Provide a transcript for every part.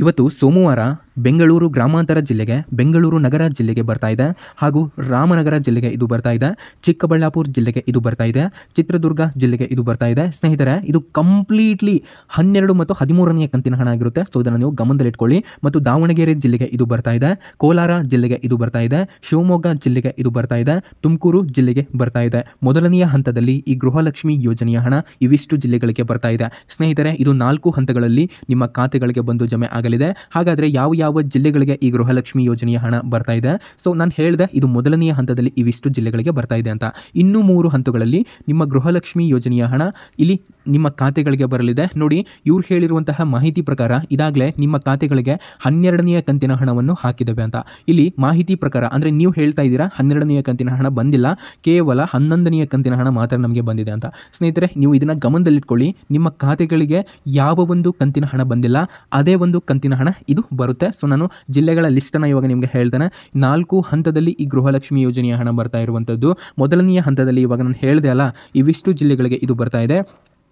ಇವತ್ತು ಸೋಮವಾರ ಬೆಂಗಳೂರು ಗ್ರಾಮಾಂತರ ಜಿಲ್ಲೆಗೆ, ಬೆಂಗಳೂರು ನಗರ ಜಿಲ್ಲೆಗೆ ಬರ್ತಾ ಇದೆ, ಹಾಗೂ ರಾಮನಗರ ಜಿಲ್ಲೆಗೆ ಇದು ಬರ್ತಾ ಇದೆ, ಚಿಕ್ಕಬಳ್ಳಾಪುರ ಜಿಲ್ಲೆಗೆ ಇದು ಬರ್ತಾ ಇದೆ, ಚಿತ್ರದುರ್ಗ ಜಿಲ್ಲೆಗೆ ಇದು ಬರ್ತಾ ಇದೆ. ಸ್ನೇಹಿತರೆ, ಇದು ಕಂಪ್ಲೀಟ್ಲಿ 12 ಮತ್ತು 13ನೇ ಕಂತಿನ ಹಣ ಆಗಿರುತ್ತೆ. ಸೊ ಇದನ್ನು ನೀವು ಗಮನದಲ್ಲಿಟ್ಕೊಳ್ಳಿ. ಮತ್ತು ದಾವಣಗೆರೆ ಜಿಲ್ಲೆಗೆ ಇದು ಬರ್ತಾ ಇದೆ, ಕೋಲಾರ ಜಿಲ್ಲೆಗೆ ಇದು ಬರ್ತಾ ಇದೆ, ಶಿವಮೊಗ್ಗ ಜಿಲ್ಲೆಗೆ ಇದು ಬರ್ತಾ ಇದೆ, ತುಮಕೂರು ಜಿಲ್ಲೆಗೆ ಬರ್ತಾ ಇದೆ. ಮೊದಲನೆಯ ಹಂತದಲ್ಲಿ ಈ ಗೃಹಲಕ್ಷ್ಮಿ ಯೋಜನೆಯ ಹಣ ಇವಿಷ್ಟು ಜಿಲ್ಲೆಗಳಿಗೆ ಬರ್ತಾ ಇದೆ. ಸ್ನೇಹಿತರೆ, ಇದು 4 ಹಂತಗಳಲ್ಲಿ ನಿಮ್ಮ ಖಾತೆಗಳಿಗೆ ಬಂದು ಜಮೆ ಆಗಲಿದೆ. ಹಾಗಾದರೆ ಯಾವ ಜಿಲ್ಲೆಗಳಿಗೆ ಈ ಗೃಹಲಕ್ಷ್ಮಿ ಯೋಜನೆಯ ಹಣ ಬರ್ತಾ ಇದೆ? ಸೊ ನಾನು ಹೇಳಿದೆ, ಇದು ಮೊದಲನೆಯ ಹಂತದಲ್ಲಿ ಇವಿಷ್ಟು ಜಿಲ್ಲೆಗಳಿಗೆ ಬರ್ತಾ ಇದೆ ಅಂತ. ಇನ್ನೂ 3 ಹಂತಗಳಲ್ಲಿ ನಿಮ್ಮ ಗೃಹಲಕ್ಷ್ಮಿ ಯೋಜನೆಯ ಹಣ ಇಲ್ಲಿ ನಿಮ್ಮ ಖಾತೆಗಳಿಗೆ ಬರಲಿದೆ. ನೋಡಿ, ಇವ್ರು ಹೇಳಿರುವಂತಹ ಮಾಹಿತಿ ಪ್ರಕಾರ ಇದಾಗಲೇ ನಿಮ್ಮ ಖಾತೆಗಳಿಗೆ 12ನೇ ಕಂತಿನ ಹಣವನ್ನು ಹಾಕಿದ್ದೇವೆ ಅಂತ. ಇಲ್ಲಿ ಮಾಹಿತಿ ಪ್ರಕಾರ ಅಂದರೆ ನೀವು ಹೇಳ್ತಾ ಇದ್ದೀರಾ 12ನೇ ಕಂತಿನ ಹಣ ಬಂದಿಲ್ಲ, ಕೇವಲ 11ನೇ ಕಂತಿನ ಹಣ ಮಾತ್ರ ನಮಗೆ ಬಂದಿದೆ ಅಂತ. ಸ್ನೇಹಿತರೆ, ನೀವು ಇದನ್ನು ಗಮನದಲ್ಲಿಟ್ಕೊಳ್ಳಿ. ನಿಮ್ಮ ಖಾತೆಗಳಿಗೆ ಯಾವ ಒಂದು ಕಂತಿನ ಹಣ ಬಂದಿಲ್ಲ, ಅದೇ ಒಂದು ಕಂತಿನ ಹಣ ಇದು ಬರುತ್ತೆ. ಸೊ ನಾನು ಜಿಲ್ಲೆಗಳ ಲಿಸ್ಟನ್ನು ಇವಾಗ ನಿಮಗೆ ಹೇಳ್ತೇನೆ. 4 ಹಂತದಲ್ಲಿ ಈ ಗೃಹಲಕ್ಷ್ಮಿ ಯೋಜನೆಯ ಹಣ ಬರ್ತಾ ಇರುವಂಥದ್ದು. ಮೊದಲನೆಯ ಹಂತದಲ್ಲಿ ಇವಾಗ ನಾನು ಹೇಳಿದೆ ಅಲ್ಲ, ಇವಿಷ್ಟು ಜಿಲ್ಲೆಗಳಿಗೆ ಇದು ಬರ್ತಾ ಇದೆ.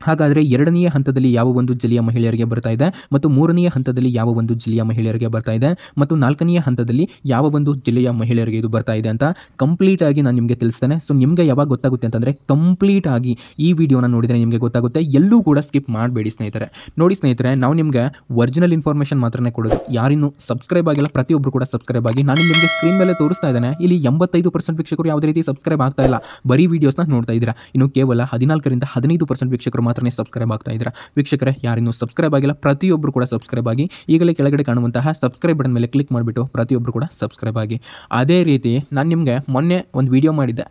ಹಾಗಾದರೆ 2ನೇ ಹಂತದಲ್ಲಿ ಯಾವ ಒಂದು ಜಿಲ್ಲೆಯ ಮಹಿಳೆಯರಿಗೆ ಬರ್ತಾ ಇದೆ, ಮತ್ತು 3ನೇ ಹಂತದಲ್ಲಿ ಯಾವ ಒಂದು ಜಿಲ್ಲೆಯ ಮಹಿಳೆಯರಿಗೆ ಬರ್ತಾ ಇದೆ, ಮತ್ತು 4ನೇ ಹಂತದಲ್ಲಿ ಯಾವ ಒಂದು ಜಿಲ್ಲೆಯ ಮಹಿಳೆಯರಿಗೆ ಇದು ಬರ್ತಾ ಇದೆ ಅಂತ ಕಂಪ್ಲೀಟ್ ಆಗಿ ನಾನು ನಿಮಗೆ ತಿಳಿಸ್ತೇನೆ. ಸೊ ನಿಮಗೆ ಯಾವಾಗ ಗೊತ್ತಾಗುತ್ತೆ ಅಂತಂದರೆ, ಕಂಪ್ಲೀಟ್ ಆಗಿ ಈ ವಿಡಿಯೋನ ನೋಡಿದರೆ ನಿಮಗೆ ಗೊತ್ತಾಗುತ್ತೆ. ಎಲ್ಲೂ ಕೂಡ ಸ್ಕಿಪ್ ಮಾಡಬೇಡಿ ಸ್ನೇಹಿತರೆ. ನೋಡಿ ಸ್ನೇಹಿತರೆ, ನಾವು ನಿಮಗೆ ಒರಿಜಿನಲ್ ಇನ್ಫಾರ್ಮೇಷನ್ ಮಾತ್ರನೇ ಕೊಡೋದು. ಯಾರಿನ್ನೂ ಸಬ್ಸ್ಕ್ರೈಬ್ ಆಗಿಲ್ಲ ಪ್ರತಿಯೊಬ್ಬರು ಕೂಡ ಸಬ್ಸ್ಕ್ರೈಬ್ ಆಗಿ. ನಾನು ನಿಮಗೆ ಸ್ಕ್ರೀನ್ ಮೇಲೆ ತೋರಿಸ್ತಾ ಇದ್ದೇನೆ, ಇಲ್ಲಿ 85% ವೀಕ್ಷಕರು ಯಾವುದೇ ರೀತಿ ಸಬ್ಸ್ಕ್ರೈಬ್ ಆಗ್ತಾ ಇಲ್ಲ, ಬರೀ ವೀಡಿಯೋಸ್ನ ನೋಡ್ತಾ ಇದ್ದೀರಾ. ಇನ್ನು ಕೇವಲ 14ರಿಂದ 15% ವೀಕ್ಷಕರು ಮಾತ್ರನೇ ಸಬ್ಸ್ಕ್ರೈಬ್ ಆಗ್ತಾ ಇದ್ದೀರಾ. ವೀಕ್ಷಕರೇ, ಯಾರಿನ್ನೂ ಸಬ್ಸ್ಕ್ರೈಬ್ ಆಗಿಲ್ಲ ಪ್ರತಿಯೊಬ್ಬರು ಕೂಡ ಸಬ್ಸ್ಕ್ರೈಬ್ ಆಗಿ. ಈಗಲೇ ಕೆಳಗಡೆ ಕಾಣುವಂತಹ ಸಬ್ಸ್ಕ್ರೈಬ್ ಬಟನ್ ಮೇಲೆ ಕ್ಲಿಕ್ ಮಾಡಿಬಿಟ್ಟು ಪ್ರತಿಯೊಬ್ಬರು ಕೂಡ ಸಬ್ಸ್ಕ್ರೈಬ್ ಆಗಿ. ಅದೇ ರೀತಿ ನಾನು ನಿಮಗೆ ಮೊನ್ನೆ ಒಂದು ವಿಡಿಯೋ ಮಾಡಿದ್ದೆ,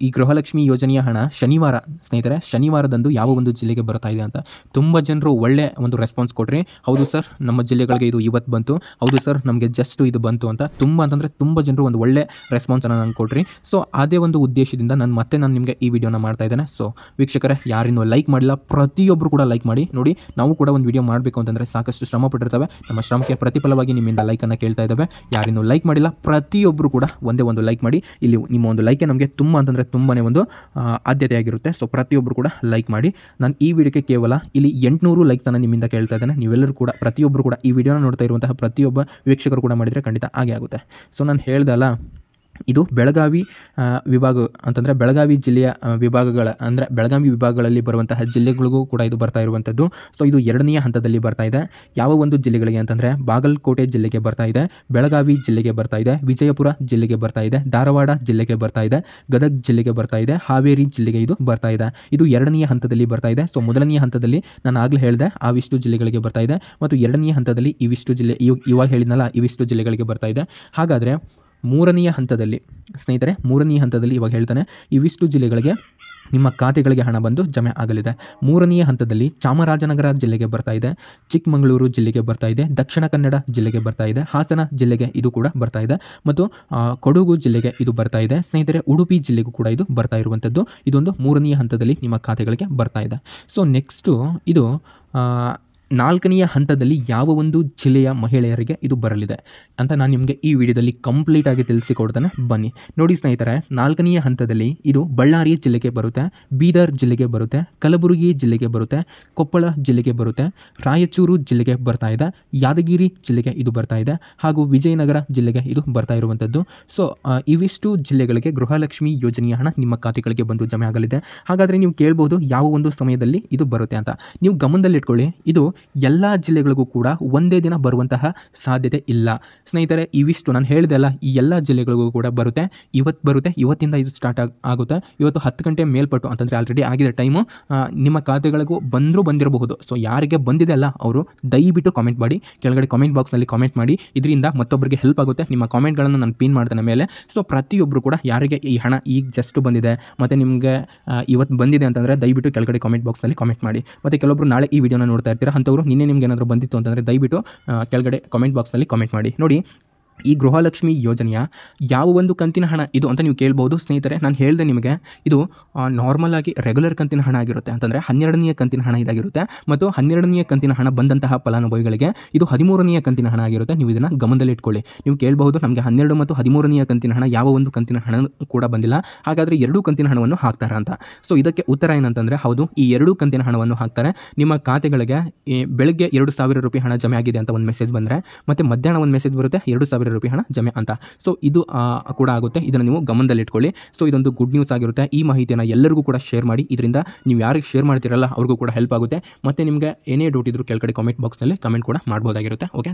ಈ ಗೃಹಲಕ್ಷ್ಮಿ ಯೋಜನೆಯ ಹಣ ಶನಿವಾರ, ಸ್ನೇಹಿತರೆ ಶನಿವಾರದಂದು ಯಾವ ಒಂದು ಜಿಲ್ಲೆಗೆ ಬರ್ತಾ ಇದೆ ಅಂತ. ತುಂಬ ಜನರು ಒಳ್ಳೆ ಒಂದು ರೆಸ್ಪಾನ್ಸ್ ಕೊಟ್ರಿ. ಹೌದು ಸರ್, ನಮ್ಮ ಜಿಲ್ಲೆಗಳಿಗೆ ಇದು ಇವತ್ತು ಬಂತು, ಹೌದು ಸರ್ ನಮಗೆ ಜಸ್ಟ್ ಇದು ಬಂತು ಅಂತ ತುಂಬ ಜನರು ಒಂದು ಒಳ್ಳೆ ರೆಸ್ಪಾನ್ಸನ್ನು ನಂಗೆ ಕೊಟ್ರಿ. ಸೊ ಅದೇ ಒಂದು ಉದ್ದೇಶದಿಂದ ನಾನು ನಿಮಗೆ ಈ ವಿಡಿಯೋನ ಮಾಡ್ತಾ ಇದ್ದೇನೆ. ಸೊ ವೀಕ್ಷಕರೇ, ಯಾರಿನ್ನೂ ಲೈಕ್ ಮಾಡಿಲ್ಲ ಪ್ರತಿಯೊಬ್ಬರು ಕೂಡ ಲೈಕ್ ಮಾಡಿ. ನೋಡಿ, ನಾವು ಕೂಡ ಒಂದು ವಿಡಿಯೋ ಮಾಡಬೇಕು ಅಂತಂದರೆ ಸಾಕಷ್ಟು ಶ್ರಮ ಪಟ್ಟಿರ್ತವೆ. ನಮ್ಮ ಶ್ರಮಕ್ಕೆ ಪ್ರತಿಫಲವಾಗಿ ನಿಮ್ಮಿಂದ ಲೈಕನ್ನು ಕೇಳ್ತಾ ಇದ್ದಾವೆ. ಯಾರಿನ್ನೂ ಲೈಕ್ ಮಾಡಿಲ್ಲ ಪ್ರತಿಯೊಬ್ಬರು ಕೂಡ ಒಂದೇ ಒಂದು ಲೈಕ್ ಮಾಡಿ. ಇಲ್ಲಿ ನಿಮ್ಮ ಒಂದು ಲೈಕೆ ನಮಗೆ ತುಂಬಾ ಒಂದು ಆದ್ಯತೆಯಾಗಿರುತ್ತೆ. ಸೊ ಪ್ರತಿಯೊಬ್ಬರು ಕೂಡ ಲೈಕ್ ಮಾಡಿ. ನಾನು ಈ ವಿಡಿಯೋಕ್ಕೆ ಕೇವಲ ಇಲ್ಲಿ 800 ಲೈಕ್ಸನ್ನು ನಿಮ್ಮಿಂದ ಕೇಳ್ತಾ ಇದ್ದೇನೆ. ನೀವೆಲ್ಲರೂ ಕೂಡ ಪ್ರತಿಯೊಬ್ಬರು ಕೂಡ ಈ ವಿಡಿಯೋನ ನೋಡ್ತಾ ಇರುವಂತಹ ಪ್ರತಿಯೊಬ್ಬ ವೀಕ್ಷಕರು ಕೂಡ ಮಾಡಿದರೆ ಖಂಡಿತ ಹಾಗೆ ಆಗುತ್ತೆ. ಸೊ ನಾನು ಹೇಳ್ದಲ್ಲ, ಇದು ಬೆಳಗಾವಿ ವಿಭಾಗ ಅಂತಂದರೆ ಬೆಳಗಾವಿ ಜಿಲ್ಲೆಯ ವಿಭಾಗಗಳ ಅಂದರೆ ಬೆಳಗಾವಿ ವಿಭಾಗಗಳಲ್ಲಿ ಬರುವಂತಹ ಜಿಲ್ಲೆಗಳಿಗೂ ಕೂಡ ಇದು ಬರ್ತಾ ಇರುವಂಥದ್ದು. ಸೊ ಇದು 2ನೇ ಹಂತದಲ್ಲಿ ಬರ್ತಾ ಇದೆ. ಯಾವ ಒಂದು ಜಿಲ್ಲೆಗಳಿಗೆ ಅಂತಂದರೆ ಬಾಗಲಕೋಟೆ ಜಿಲ್ಲೆಗೆ ಬರ್ತಾ ಇದೆ, ಬೆಳಗಾವಿ ಜಿಲ್ಲೆಗೆ ಬರ್ತಾ ಇದೆ, ವಿಜಯಪುರ ಜಿಲ್ಲೆಗೆ ಬರ್ತಾ ಇದೆ, ಧಾರವಾಡ ಜಿಲ್ಲೆಗೆ ಬರ್ತಾ ಇದೆ, ಗದಗ ಜಿಲ್ಲೆಗೆ ಬರ್ತಾ ಇದೆ, ಹಾವೇರಿ ಜಿಲ್ಲೆಗೆ ಇದು ಬರ್ತಾ ಇದೆ. ಇದು 2ನೇ ಹಂತದಲ್ಲಿ ಬರ್ತಾ ಇದೆ. ಸೊ ಮೊದಲನೆಯ ಹಂತದಲ್ಲಿ ನಾನು ಆಗಲೇ ಹೇಳಿದೆ ಆವಿಷ್ಟು ಜಿಲ್ಲೆಗಳಿಗೆ ಬರ್ತಾ ಇದೆ, ಮತ್ತು 2ನೇ ಹಂತದಲ್ಲಿ ಇವಿಷ್ಟು ಜಿಲ್ಲೆ, ಇವಾಗ ಹೇಳಿದ್ನಲ್ಲ ಇವಿಷ್ಟು ಜಿಲ್ಲೆಗಳಿಗೆ ಬರ್ತಾ ಇದೆ. ಹಾಗಾದರೆ 3ನೇ ಹಂತದಲ್ಲಿ ಸ್ನೇಹಿತರೆ, 3ನೇ ಹಂತದಲ್ಲಿ ಇವಾಗ ಹೇಳ್ತಾನೆ ಇವಿಷ್ಟು ಜಿಲ್ಲೆಗಳಿಗೆ ನಿಮ್ಮ ಖಾತೆಗಳಿಗೆ ಹಣ ಬಂದು ಜಮೆ ಆಗಲಿದೆ. 3ನೇ ಹಂತದಲ್ಲಿ ಚಾಮರಾಜನಗರ ಜಿಲ್ಲೆಗೆ ಬರ್ತಾ ಇದೆ, ಚಿಕ್ಕಮಗಳೂರು ಜಿಲ್ಲೆಗೆ ಬರ್ತಾ ಇದೆ, ದಕ್ಷಿಣ ಕನ್ನಡ ಜಿಲ್ಲೆಗೆ ಬರ್ತಾ ಇದೆ, ಹಾಸನ ಜಿಲ್ಲೆಗೆ ಇದು ಕೂಡ ಬರ್ತಾ ಇದೆ, ಮತ್ತು ಕೊಡಗು ಜಿಲ್ಲೆಗೆ ಇದು ಬರ್ತಾ ಇದೆ. ಸ್ನೇಹಿತರೆ, ಉಡುಪಿ ಜಿಲ್ಲೆಗೂ ಕೂಡ ಇದು ಬರ್ತಾ ಇರುವಂಥದ್ದು. ಇದೊಂದು 3ನೇ ಹಂತದಲ್ಲಿ ನಿಮ್ಮ ಖಾತೆಗಳಿಗೆ ಬರ್ತಾ ಇದೆ. ಸೊ ನೆಕ್ಸ್ಟು ಇದು 4ನೇ ಹಂತದಲ್ಲಿ ಯಾವ ಒಂದು ಜಿಲ್ಲೆಯ ಮಹಿಳೆಯರಿಗೆ ಇದು ಬರಲಿದೆ ಅಂತ ನಾನು ನಿಮಗೆ ಈ ವಿಡಿಯೋದಲ್ಲಿ ಕಂಪ್ಲೀಟಾಗಿ ತಿಳಿಸಿಕೊಡ್ತೇನೆ. ಬನ್ನಿ ನೋಡಿ ಸ್ನೇಹಿತರೆ, 4ನೇ ಹಂತದಲ್ಲಿ ಇದು ಬಳ್ಳಾರಿ ಜಿಲ್ಲೆಗೆ ಬರುತ್ತೆ, ಬೀದರ್ ಜಿಲ್ಲೆಗೆ ಬರುತ್ತೆ, ಕಲಬುರಗಿ ಜಿಲ್ಲೆಗೆ ಬರುತ್ತೆ, ಕೊಪ್ಪಳ ಜಿಲ್ಲೆಗೆ ಬರುತ್ತೆ, ರಾಯಚೂರು ಜಿಲ್ಲೆಗೆ ಬರ್ತಾ ಇದೆ, ಯಾದಗಿರಿ ಜಿಲ್ಲೆಗೆ ಇದು ಬರ್ತಾ ಇದೆ, ಹಾಗೂ ವಿಜಯನಗರ ಜಿಲ್ಲೆಗೆ ಇದು ಬರ್ತಾ ಇರುವಂಥದ್ದು. ಸೊ ಇವಿಷ್ಟು ಜಿಲ್ಲೆಗಳಿಗೆ ಗೃಹಲಕ್ಷ್ಮಿ ಯೋಜನೆಯ ಹಣ ನಿಮ್ಮ ಖಾತೆಗಳಿಗೆ ಬಂದು ಜಮೆ ಆಗಲಿದೆ. ಹಾಗಾದರೆ ನೀವು ಕೇಳ್ಬೋದು ಯಾವ ಒಂದು ಸಮಯದಲ್ಲಿ ಇದು ಬರುತ್ತೆ ಅಂತ. ನೀವು ಗಮನದಲ್ಲಿಟ್ಕೊಳ್ಳಿ, ಇದು ಎಲ್ಲ ಜಿಲ್ಲೆಗಳಿಗೂ ಕೂಡ ಒಂದೇ ದಿನ ಬರುವಂತಹ ಸಾಧ್ಯತೆ ಇಲ್ಲ ಸ್ನೇಹಿತರೆ. ಇವಿಷ್ಟು ನಾನು ಹೇಳಿದೆ ಅಲ್ಲ, ಈ ಎಲ್ಲ ಜಿಲ್ಲೆಗಳಿಗೂ ಕೂಡ ಬರುತ್ತೆ. ಇವತ್ತು ಬರುತ್ತೆ, ಇವತ್ತಿಂದ ಇದು ಸ್ಟಾರ್ಟ್ ಆಗುತ್ತೆ. ಇವತ್ತು 10 ಗಂಟೆ ಮೇಲ್ಪಟ್ಟು ಅಂತಂದರೆ ಆಲ್ರೆಡಿ ಆಗಿದೆ ಟೈಮು, ನಿಮ್ಮ ಖಾತೆಗಳಿಗೂ ಬಂದಿರಬಹುದು. ಸೊ ಯಾರಿಗೆ ಬಂದಿದೆ ಅಲ್ಲ ಅವರು ದಯವಿಟ್ಟು ಕಾಮೆಂಟ್ ಮಾಡಿ, ಕೆಳಗಡೆ ಕಾಮೆಂಟ್ ಬಾಕ್ಸ್ನಲ್ಲಿ ಕಾಮೆಂಟ್ ಮಾಡಿ. ಇದರಿಂದ ಮತ್ತೊಬ್ಬರಿಗೆ ಹೆಲ್ಪ್ ಆಗುತ್ತೆ. ನಿಮ್ಮ ಕಾಮೆಂಟ್ಗಳನ್ನು ನಾನು ಪಿನ್ ಮಾಡ್ತೇನೆ ಮೇಲೆ. ಸೊ ಪ್ರತಿಯೊಬ್ಬರು ಕೂಡ ಯಾರಿಗೆ ಈ ಹಣ ಈಗ ಜಸ್ಟ್ ಬಂದಿದೆ ಮತ್ತು ನಿಮಗೆ ಇವತ್ತು ಬಂದಿದೆ ಅಂತಂದರೆ ದಯವಿಟ್ಟು ಕೆಳಗಡೆ ಕಾಮೆಂಟ್ ಬಾಕ್ಸ್ನಲ್ಲಿ ಕಾಮೆಂಟ್ ಮಾಡಿ. ಮತ್ತು ಕೆಲವೊಬ್ಬರು ನಾಳೆ ಈ ವಿಡಿಯೋನ ನೋಡ್ತಾ ಇರ್ತೀರಾ, ಅಂಥವ್ರು ನಿನ್ನೆ ನಿಮ್ಗೆ ಏನಾದರೂ ಬಂದಿತ್ತು ಅಂತಂದರೆ ದಯವಿಟ್ಟು ಕೆಳಗಡೆ ಕಾಮೆಂಟ್ ಬಾಕ್ಸಲ್ಲಿ ಕಾಮೆಂಟ್ ಮಾಡಿ. ನೋಡಿ, ಈ ಗೃಹಲಕ್ಷ್ಮಿ ಯೋಜನೆಯ ಯಾವ ಒಂದು ಕಂತಿನ ಹಣ ಇದು ಅಂತ ನೀವು ಕೇಳ್ಬೋದು ಸ್ನೇಹಿತರೆ. ನಾನು ಹೇಳಿದೆ ನಿಮಗೆ, ಇದು ನಾರ್ಮಲ್ ಆಗಿ ರೆಗ್ಯುಲರ್ ಕಂತಿನ ಹಣ ಆಗಿರುತ್ತೆ. ಅಂತಂದರೆ 12ನೇ ಕಂತಿನ ಹಣ ಇದಾಗಿರುತ್ತೆ. ಮತ್ತು 12ನೇ ಕಂತಿನ ಹಣ ಬಂದಂತಹ ಫಲಾನುಭವಿಗಳಿಗೆ ಇದು 13ನೇ ಕಂತಿನ ಹಣ ಆಗಿರುತ್ತೆ. ನೀವು ಇದನ್ನು ಗಮನದಲ್ಲಿಟ್ಕೊಳ್ಳಿ. ನೀವು ಕೇಳಬಹುದು, ನಮಗೆ 12 ಮತ್ತು 13ನೇ ಕಂತಿನ ಹಣ ಯಾವ ಒಂದು ಕಂತಿನ ಹಣ ಕೂಡ ಬಂದಿಲ್ಲ, ಹಾಗಾದರೆ 2 ಕಂತಿನ ಹಣವನ್ನು ಹಾಕ್ತಾರಾ ಅಂತ. ಸೊ ಇದಕ್ಕೆ ಉತ್ತರ ಏನಂತಂದರೆ, ಹೌದು, ಈ 2 ಕಂತಿನ ಹಣವನ್ನು ಹಾಕ್ತಾರೆ. ನಿಮ್ಮ ಖಾತೆಗಳಿಗೆ ಬೆಳಗ್ಗೆ 2,000 ರೂಪಾಯಿ ಹಣ ಜಮೆ ಆಗಿದೆ ಅಂತ ಒಂದು ಮೆಸೇಜ್ ಬಂದರೆ, ಮತ್ತು ಮಧ್ಯಾಹ್ನ ಒಂದು ಮೆಸೇಜ್ ಬರುತ್ತೆ 2,000 ರೂಪಾಯಿ ಹಣ ಜಮೆ ಅಂತ. ಸೊ ಇದು ಕೂಡ ಆಗುತ್ತೆ. ಇದನ್ನು ನೀವು ಗಮನದಲ್ಲಿಟ್ಕೊಳ್ಳಿ. ಸೊ ಇದೊಂದು ಗುಡ್ ನ್ಯೂಸ್ ಆಗಿರುತ್ತೆ. ಈ ಮಾಹಿತಿಯನ್ನು ಎಲ್ಲರಿಗೂ ಕೂಡ ಶೇರ್ ಮಾಡಿ. ಇದರಿಂದ ನೀವು ಯಾರಿಗೆ ಶೇರ್ ಮಾಡ್ತೀರಲ್ಲ ಅವ್ರಿಗೂ ಕೂಡ ಹೆಲ್ಪ್ ಆಗುತ್ತೆ. ಮತ್ತು ನಿಮಗೆ ಏನೇ ಡೌಟ್ ಇದ್ರೂ ಕೆಳಗಡೆ ಕಾಮೆಂಟ್ ಬಾಕ್ಸ್ನಲ್ಲಿ ಕಮೆಂಟ್ ಕೂಡ ಮಾಡ್ಬೋದಾಗಿರುತ್ತೆ. ಓಕೆ.